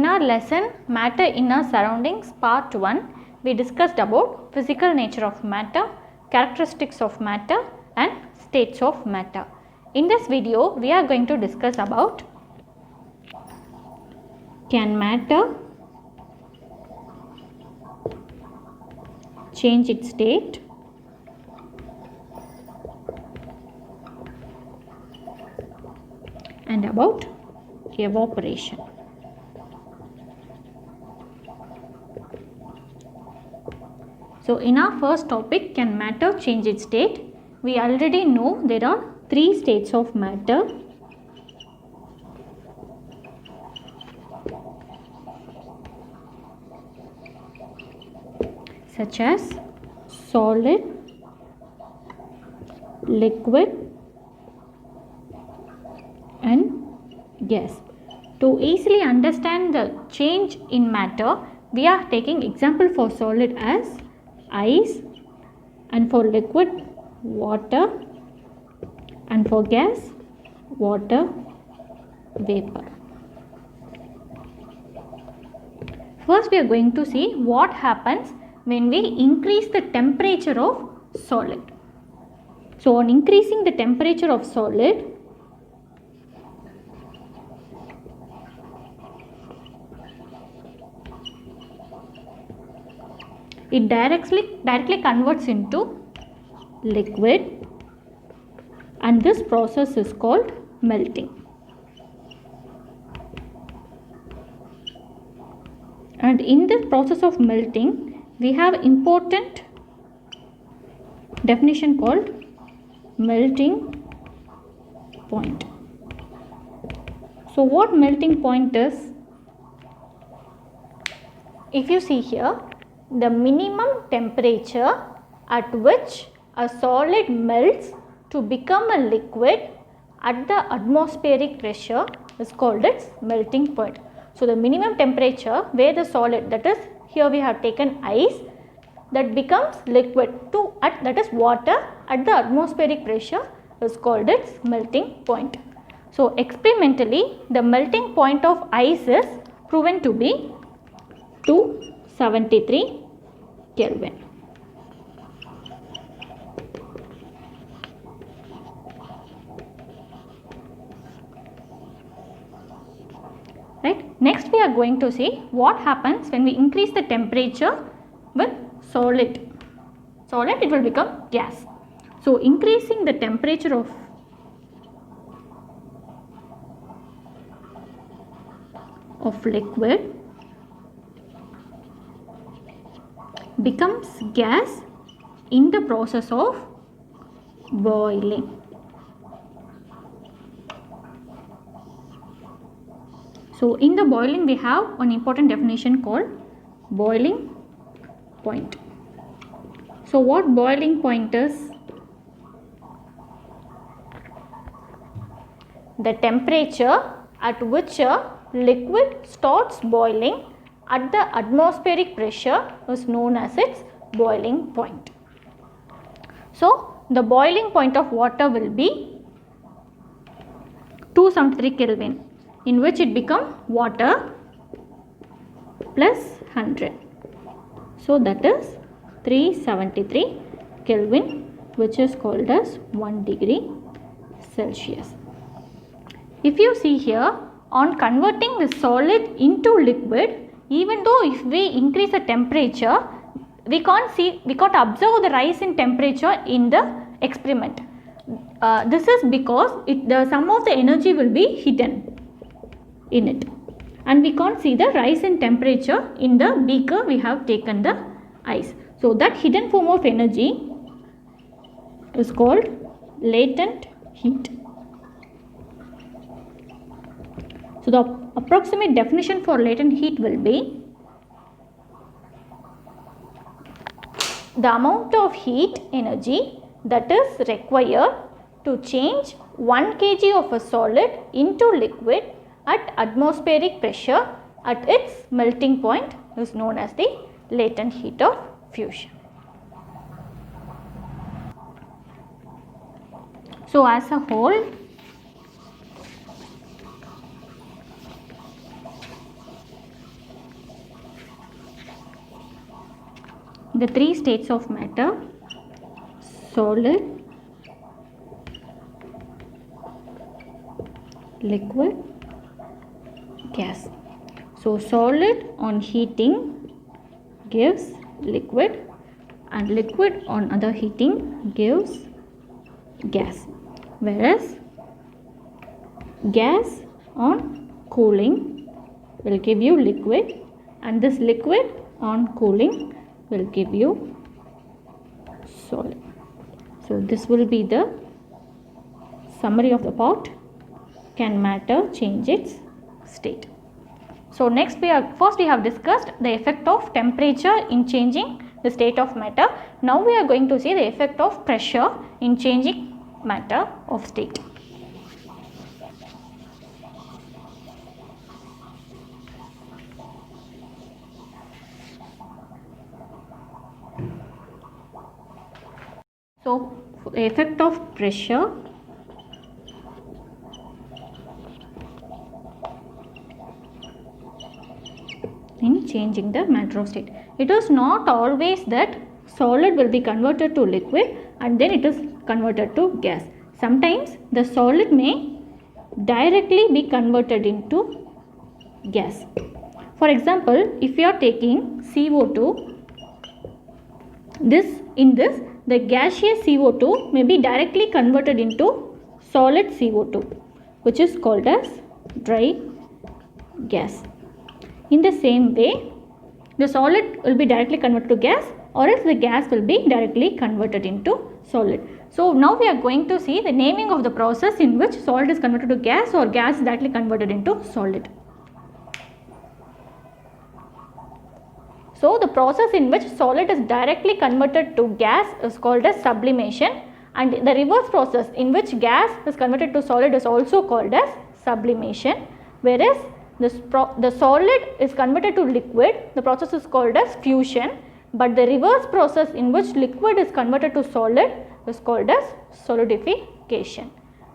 in our lesson Matter in our Surroundings Part 1, we discussed about physical nature of matter, characteristics of matter and states of matter. In this video, we are going to discuss about can matter change its state, and about evaporation. So, in our first topic, can matter change its state? We already know there are three states of matter. Such as solid, liquid and gas. To easily understand the change in matter, we are taking example for solid as ice, and for liquid water, and for gas water vapor. First we are going to see what happens when we increase the temperature of solid. So on increasing the temperature of solid, it directly converts into liquid, and this process is called melting. And in this process of melting, we have important definition called melting point. So what melting point is? If you see here, the minimum temperature at which a solid melts to become a liquid at the atmospheric pressure is called its melting point. So the minimum temperature where the solid, that is here we have taken ice, that becomes liquid to that is water at the atmospheric pressure is called its melting point. So experimentally the melting point of ice is proven to be 273 Kelvin. Right. Next we are going to see what happens when we increase the temperature with solid. Solid, it will become gas. So increasing the temperature of liquid becomes gas in the process of boiling. So in the boiling we have an important definition called boiling point. So what boiling point is? The temperature at which a liquid starts boiling at the atmospheric pressure is known as its boiling point. So the boiling point of water will be 273 Kelvin, in which it become water plus 100. So that is 373 Kelvin, which is called as 1 degree Celsius. If you see here, on converting the solid into liquid, even though if we increase the temperature, we can't observe the rise in temperature in the experiment. This is because some of the energy will be hidden in it, and we can't see the rise in temperature in the beaker we have taken the ice. So that hidden form of energy is called latent heat. So the approximate definition for latent heat will be the amount of heat energy that is required to change 1 kg of a solid into liquid at atmospheric pressure at its melting point is known as the latent heat of fusion. So as a whole, the three states of matter: solid, liquid, gas. So solid on heating gives liquid, and liquid on other heating gives gas, whereas gas on cooling will give you liquid, and this liquid on cooling will give you solid. So this will be the summary of the part. Can matter change its state? So next first we have discussed the effect of temperature in changing the state of matter. Now we are going to see the effect of pressure in changing matter of state. So the effect of pressure in changing the matter of state. It is not always that solid will be converted to liquid and then it is converted to gas. Sometimes the solid may directly be converted into gas. For example, if you are taking CO2, the gaseous CO2 may be directly converted into solid CO2, which is called as dry gas. In the same way, the solid will be directly converted to gas, or else the gas will be directly converted into solid. So now we are going to see the naming of the process in which solid is converted to gas or gas is directly converted into solid. So the process in which solid is directly converted to gas is called as sublimation, and the reverse process in which gas is converted to solid is also called as sublimation, whereas the solid is converted to liquid, the process is called as fusion, but the reverse process in which liquid is converted to solid is called as solidification.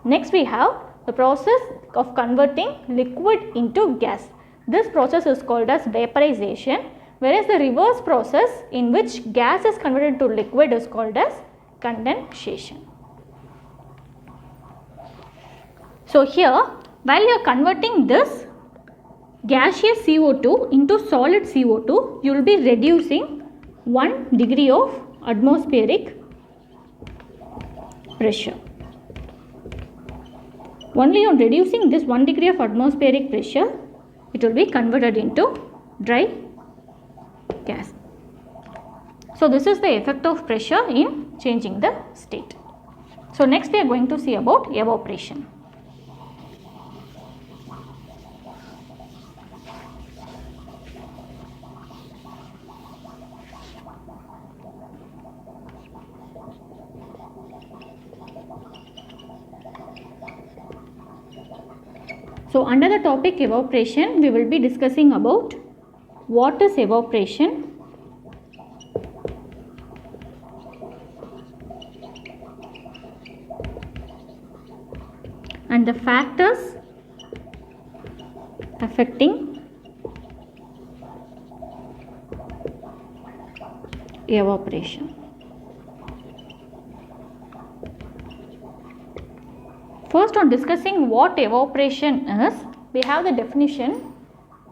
Next we have the process of converting liquid into gas. This process is called as vaporization, whereas the reverse process in which gas is converted to liquid is called as condensation. So here, while you are converting this gaseous CO2 into solid CO2, you will be reducing 1 degree of atmospheric pressure. Only on reducing this 1 degree of atmospheric pressure, it will be converted into dry gas. So this is the effect of pressure in changing the state. So next we are going to see about evaporation. So under the topic evaporation, we will be discussing about what is evaporation, and the factors affecting evaporation. First, on discussing what evaporation is, we have the definition: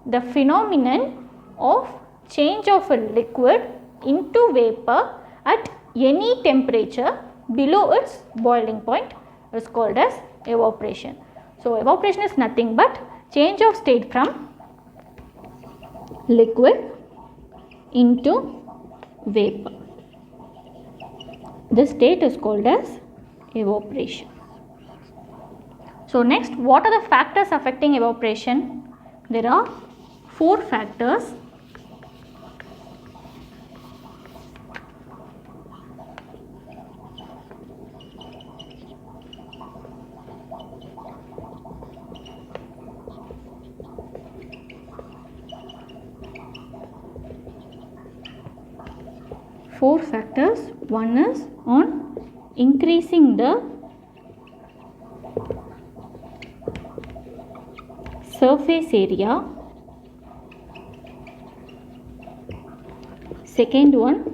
the phenomenon of change of a liquid into vapor at any temperature below its boiling point is called as evaporation. So evaporation is nothing but change of state from liquid into vapor. This state is called as evaporation. So next, what are the factors affecting evaporation? There are 4 factors. One is on increasing the surface area. Second one,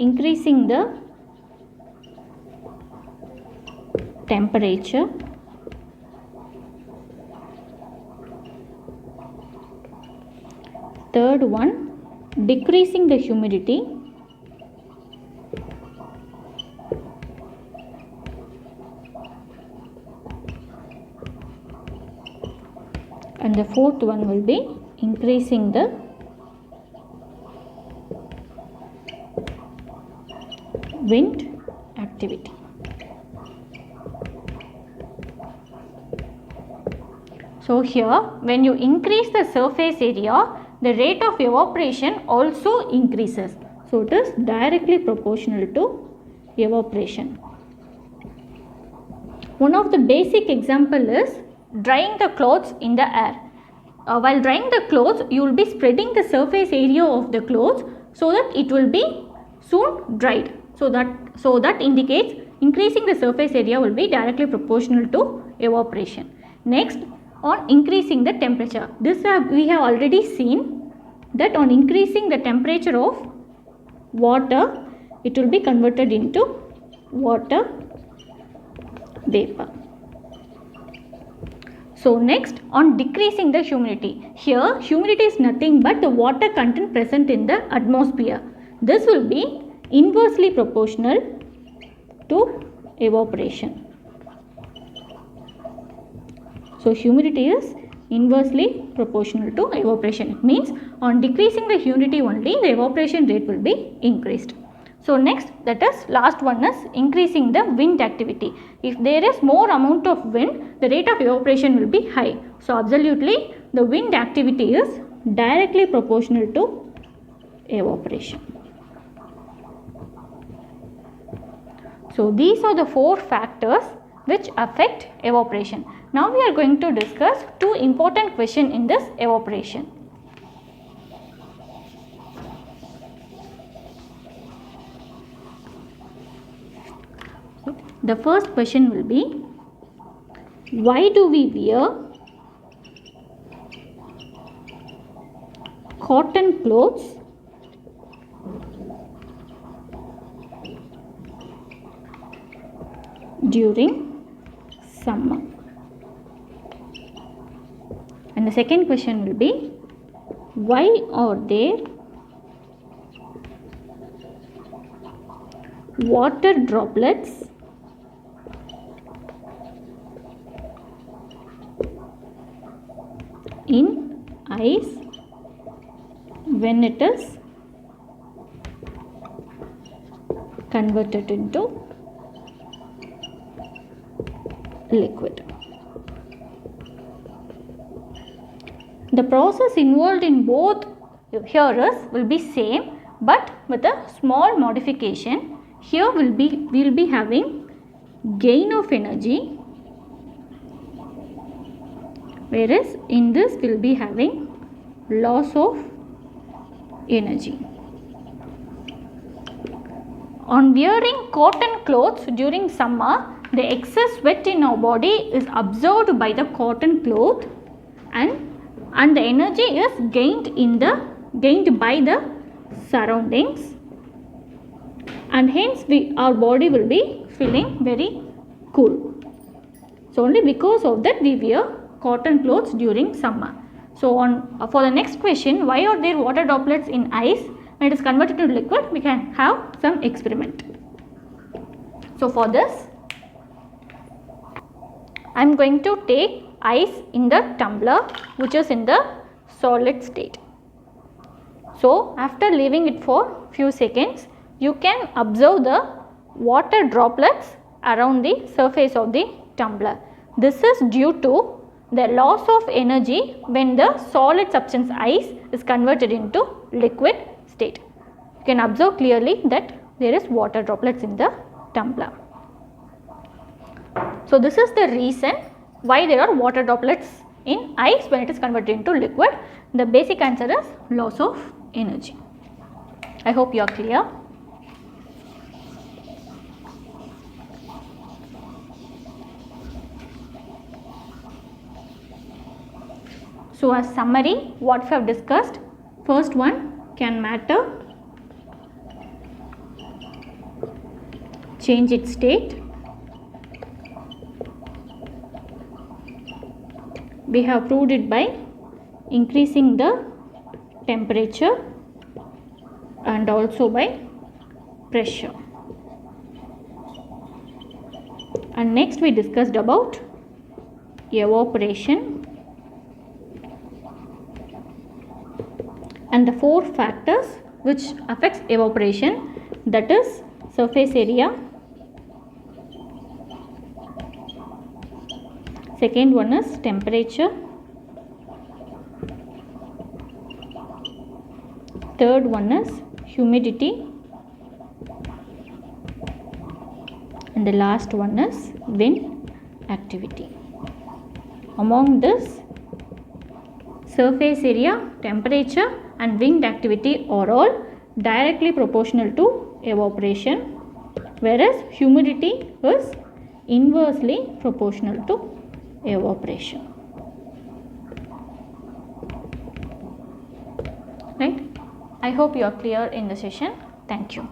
increasing the temperature. Third one, decreasing the humidity. And the fourth one will be increasing the wind activity. So here, when you increase the surface area, the rate of evaporation also increases. So it is directly proportional to evaporation. One of the basic example is drying the clothes in the air. While drying the clothes, you will be spreading the surface area of the clothes so that it will be soon dried. So that indicates increasing the surface area will be directly proportional to evaporation. Next, on increasing the temperature. This we have already seen that on increasing the temperature of water, it will be converted into water vapor. So next, on decreasing the humidity. Here humidity is nothing but the water content present in the atmosphere. This will be inversely proportional to evaporation. So humidity is inversely proportional to evaporation. It means on decreasing the humidity only, the evaporation rate will be increased. So next, that is last one is increasing the wind activity. If there is more amount of wind, the rate of evaporation will be high. So absolutely the wind activity is directly proportional to evaporation. So these are the four factors which affect evaporation. Now we are going to discuss two important questions in this evaporation. The first question will be, why do we wear cotton clothes during summer? And the second question will be, why are there water droplets in ice when it is converted into liquid? The process involved in both here will be same, but with a small modification. Here we will be having gain of energy, whereas in this we will be having loss of energy. On wearing cotton clothes during summer, the excess sweat in our body is absorbed by the cotton cloth, and the energy is gained by the surroundings, and hence our body will be feeling very cool. So only because of that we wear cotton clothes during summer. So for the next question, why are there water droplets in ice when it is converted to liquid? We can have some experiment. So for this, I am going to take ice in the tumbler which is in the solid state. So after leaving it for few seconds, you can observe the water droplets around the surface of the tumbler. This is due to the loss of energy when the solid substance ice is converted into liquid state. You can observe clearly that there is water droplets in the tumbler. So this is the reason why there are water droplets in ice when it is converted into liquid. The basic answer is loss of energy. I hope you are clear. So as summary, what we have discussed, first one, can matter change its state. We have proved it by increasing the temperature and also by pressure. And next we discussed about evaporation and the 4 factors which affects evaporation, that is surface area, second one is temperature, third one is humidity, and the last one is wind activity. Among this, surface area, temperature and wind activity are all directly proportional to evaporation, whereas humidity is inversely proportional to evaporation. Right? I hope you are clear in the session. Thank you.